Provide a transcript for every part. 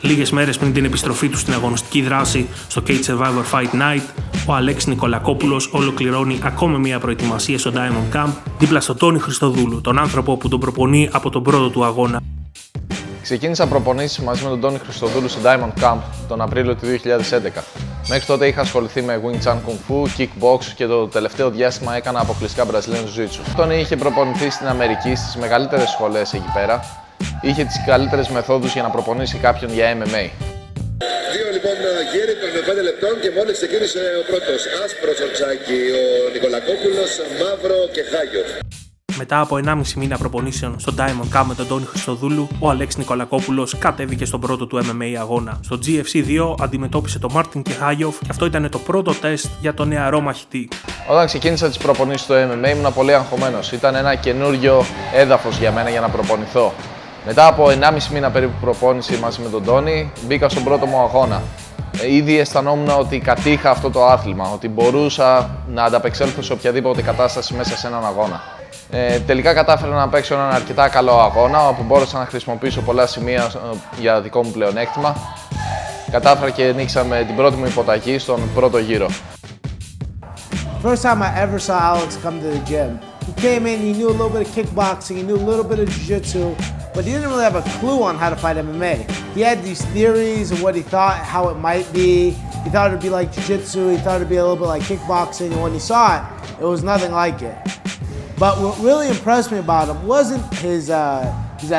Λίγες μέρες πριν την επιστροφή του στην αγωνιστική δράση στο Cage Survivor Fight Night, ο Αλέξης Νικολακόπουλος ολοκληρώνει ακόμα μια προετοιμασία στο Diamond Camp δίπλα στον Τόνι Χριστοδούλου, τον άνθρωπο που τον προπονεί από τον πρώτο του αγώνα. Ξεκίνησα προπονήσεις μαζί με τον Τόνι Χριστοδούλου στο Diamond Camp τον Απρίλιο του 2011. Μέχρι τότε είχα ασχοληθεί με Wing Chun Kung Fu, Kickbox και το τελευταίο διάστημα έκανα αποκλειστικά Brazilian Jiu-Jitsu. Ο Τόνι είχε προπονηθεί στην Αμερική στις μεγαλύτερες σχολές εκεί πέρα. Είχε τις καλύτερες μεθόδους για να προπονήσει κάποιον για MMA. Δύο λοιπόν γύρι των 5 λεπτών και μόλις ξεκίνησε ο πρώτος. Άσπρο σορτσάκι ο Νικολακόπουλος, μαύρο και χάγιο. Μετά από 1,5 μήνα προπονήσεων στο Diamond Camp με τον Τόνι Χριστοδούλου, ο Αλέξης Νικολακόπουλος κατέβηκε στον πρώτο του MMA αγώνα. Στο GFC 2 αντιμετώπισε τον Μάρτιν Κεχάγιοφ και αυτό ήταν το πρώτο τεστ για τον νεαρό μαχητή. Όταν ξεκίνησα τις προπονήσεις στο MMA ήμουν πολύ αγχωμένος. Ήταν ένα καινούριο έδαφος για μένα για να προπονηθώ. Μετά από 1,5 μήνα περίπου προπόνηση μαζί με τον Τόνι, μπήκα στον πρώτο μου αγώνα. Ήδη αισθανόμουν ότι κατήχα αυτό το άθλημα, ότι μπορούσα να ανταπεξέλθω σε οποιαδήποτε κατάσταση μέσα σε έναν αγώνα. Τελικά κατάφερα να παίξω έναν αρκετά καλό αγώνα, όπου μπόρεσα να χρησιμοποιήσω πολλά σημεία για δικό μου πλεονέκτημα. Κατάφερα και νίκησα με την πρώτη μου υποταγή στον πρώτο γύρο. First time I ever saw Alex come to the gym. He came in, he knew a little bit of kickboxing, he knew a little bit of jiu-jitsu, but he didn't really have a clue on how to fight MMA. He had these theories of what he thought, how it might be. He thought it'd be like jiu-jitsu, he thought it'd be a little bit like kickboxing, and when he saw it, it was nothing like it. But what really impressed me about him wasn't his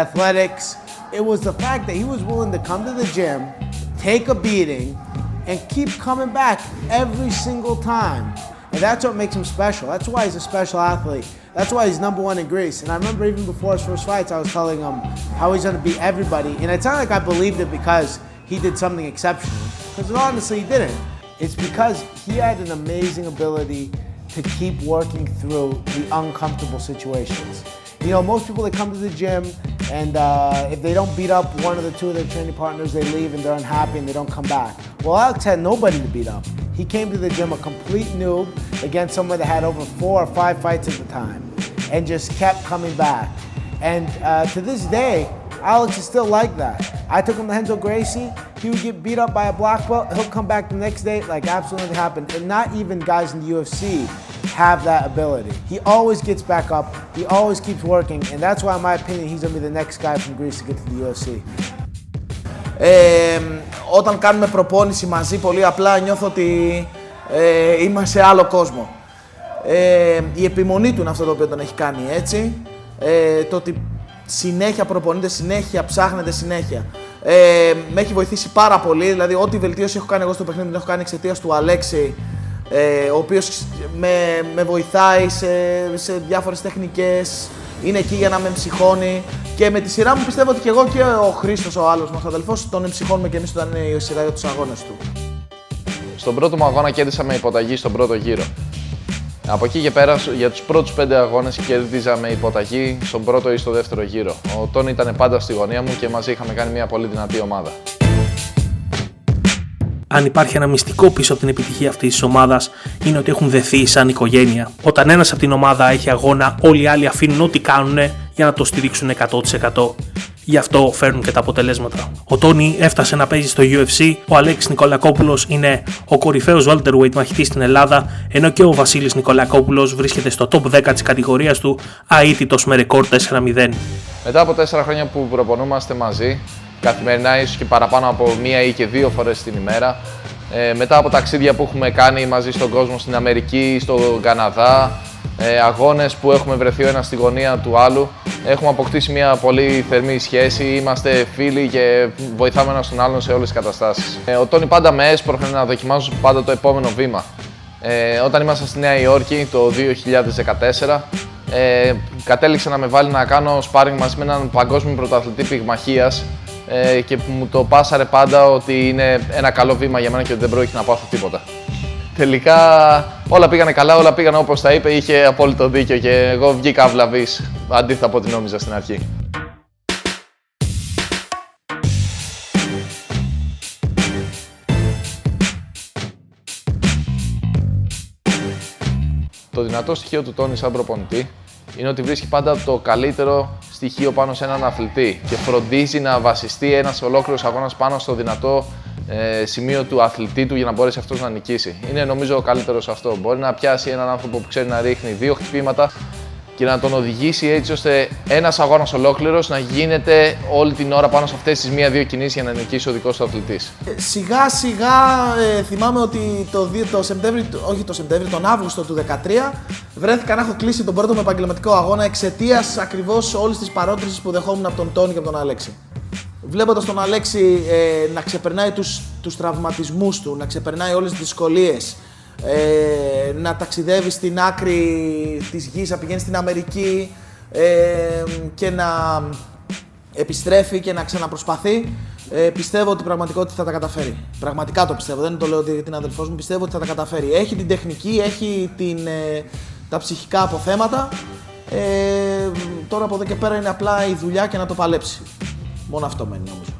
athletics, it was the fact that he was willing to come to the gym, take a beating, and keep coming back every single time. And that's what makes him special. That's why he's a special athlete. That's why he's #1 in Greece. And I remember even before his first fights, I was telling him how he's gonna beat everybody. And it's not like I believed it because he did something exceptional. Because honestly, he didn't. It's because he had an amazing ability to keep working through the uncomfortable situations. You know, most people that come to the gym and if they don't beat up one of the two of their training partners, they leave and they're unhappy and they don't come back. Well, Alex had nobody to beat up. He came to the gym a complete noob against someone that had over 4 or 5 fights at the time and just kept coming back. And to this day, Alex is still like that. I took him to Renzo Gracie, he would get beat up by a black belt, he'll come back the next day like absolutely nothing happened. And not even guys in the UFC have that ability. He always gets back up, he always keeps working, and that's why in my opinion he's gonna be the next guy from Greece to get to the UFC. Όταν κάνουμε προπόνηση μαζί, πολύ απλά νιώθω ότι είμαστε σε άλλο κόσμο. Η επιμονή του είναι αυτό το οποίο τον έχει κάνει έτσι. Το ότι συνέχεια προπονείται, συνέχεια ψάχνεται συνέχεια. Με έχει βοηθήσει πάρα πολύ, δηλαδή ό,τι βελτίωση έχω κάνει εγώ στο παιχνίδι την έχω κάνει εξαιτίας του Αλέξη, ο οποίος με βοηθάει σε διάφορες τεχνικές, είναι εκεί για να με εμψυχώνει και με τη σειρά μου πιστεύω ότι και εγώ και ο Χρήστος, ο άλλος μας αδελφός, τον εμψυχώνουμε και εμείς όταν είναι η σειρά για τους αγώνες του. Στον πρώτο μου αγώνα κέρδισα με υποταγή στον πρώτο γύρο. Από εκεί και πέρα για τους πρώτους 5 αγώνες κέρδιζα με υποταγή στον πρώτο ή στο δεύτερο γύρο. Ο Τόνι ήταν πάντα στη γωνία μου και μαζί είχαμε κάνει μια πολύ δυνατή ομάδα. Αν υπάρχει ένα μυστικό πίσω από την επιτυχία αυτής της ομάδας, είναι ότι έχουν δεθεί σαν οικογένεια. Όταν ένας από την ομάδα έχει αγώνα, όλοι οι άλλοι αφήνουν ό,τι κάνουν για να το στηρίξουν 100%. Γι' αυτό φέρνουν και τα αποτελέσματα. Ο Τόνι έφτασε να παίζει στο UFC, ο Αλέξης Νικολακόπουλος είναι ο κορυφαίος welterweight μαχητής στην Ελλάδα, ενώ και ο Βασίλης Νικολακόπουλος βρίσκεται στο top 10 της κατηγορίας του, αίτητος με ρεκόρ 4-0. Μετά από 4 χρόνια που προπονούμαστε μαζί, καθημερινά ίσως και παραπάνω από 1 ή και 2 φορές την ημέρα, μετά από ταξίδια που έχουμε κάνει μαζί στον κόσμο, στην Αμερική, στον Καναδά, αγώνες που έχουμε βρεθεί ο ένας στη γωνία του άλλου, έχουμε αποκτήσει μια πολύ θερμή σχέση, είμαστε φίλοι και βοηθάμε ένας τον άλλον σε όλες τις καταστάσεις. Ο Τόνι πάντα με έσπρωχνε να δοκιμάζω πάντα το επόμενο βήμα. Όταν ήμασταν στη Νέα Υόρκη το 2014, κατέληξε να με βάλει να κάνω sparring μαζί με έναν παγκόσμιο πρωταθλητή πυγμαχίας και που μου το πάσαρε πάντα ότι είναι ένα καλό βήμα για μένα και ότι δεν πρόκειται να πάθω τίποτα. Τελικά όλα πήγανε καλά, όλα πήγαν όπως τα είπε, είχε απόλυτο δίκιο και εγώ βγήκα αυλαβής, αντίθετα από ό,τι νόμιζα στην αρχή. Το δυνατό στοιχείο του Τόνι σαν προπονητή είναι ότι βρίσκει πάντα το καλύτερο στοιχείο πάνω σε έναν αθλητή και φροντίζει να βασιστεί ένας ολόκληρος αγώνας πάνω στο δυνατό σημείο του αθλητή του για να μπορέσει αυτός να νικήσει. Είναι νομίζω ο καλύτερος αυτό. Μπορεί να πιάσει έναν άνθρωπο που ξέρει να ρίχνει 2 χτυπήματα και να τον οδηγήσει έτσι ώστε ένας αγώνας ολόκληρος να γίνεται όλη την ώρα πάνω σε αυτές τις 1-2 κινήσεις για να νικήσει ο δικός του αθλητής. Σιγά σιγά θυμάμαι ότι τον Αύγουστο του 2013 βρέθηκα να έχω κλείσει τον πρώτο μου επαγγελματικό αγώνα εξαιτίας ακριβώς όλης της παρότρινσης που δεχόμουν από τον Τόνι και από τον Αλέξη. Βλέποντας τον Αλέξη να ξεπερνάει τους τραυματισμούς του, να ξεπερνάει όλες τις δυσκολίες, να ταξιδεύει στην άκρη της γης, να πηγαίνει στην Αμερική και να επιστρέφει και να ξαναπροσπαθεί, πιστεύω ότι πραγματικά θα τα καταφέρει. Πραγματικά το πιστεύω, δεν το λέω ότι είναι αδελφός μου, πιστεύω ότι θα τα καταφέρει. Έχει την τεχνική, έχει τα ψυχικά αποθέματα, τώρα από εδώ και πέρα είναι απλά η δουλειά και να το παλέψει. Μόνο αυτό μένει νομίζω.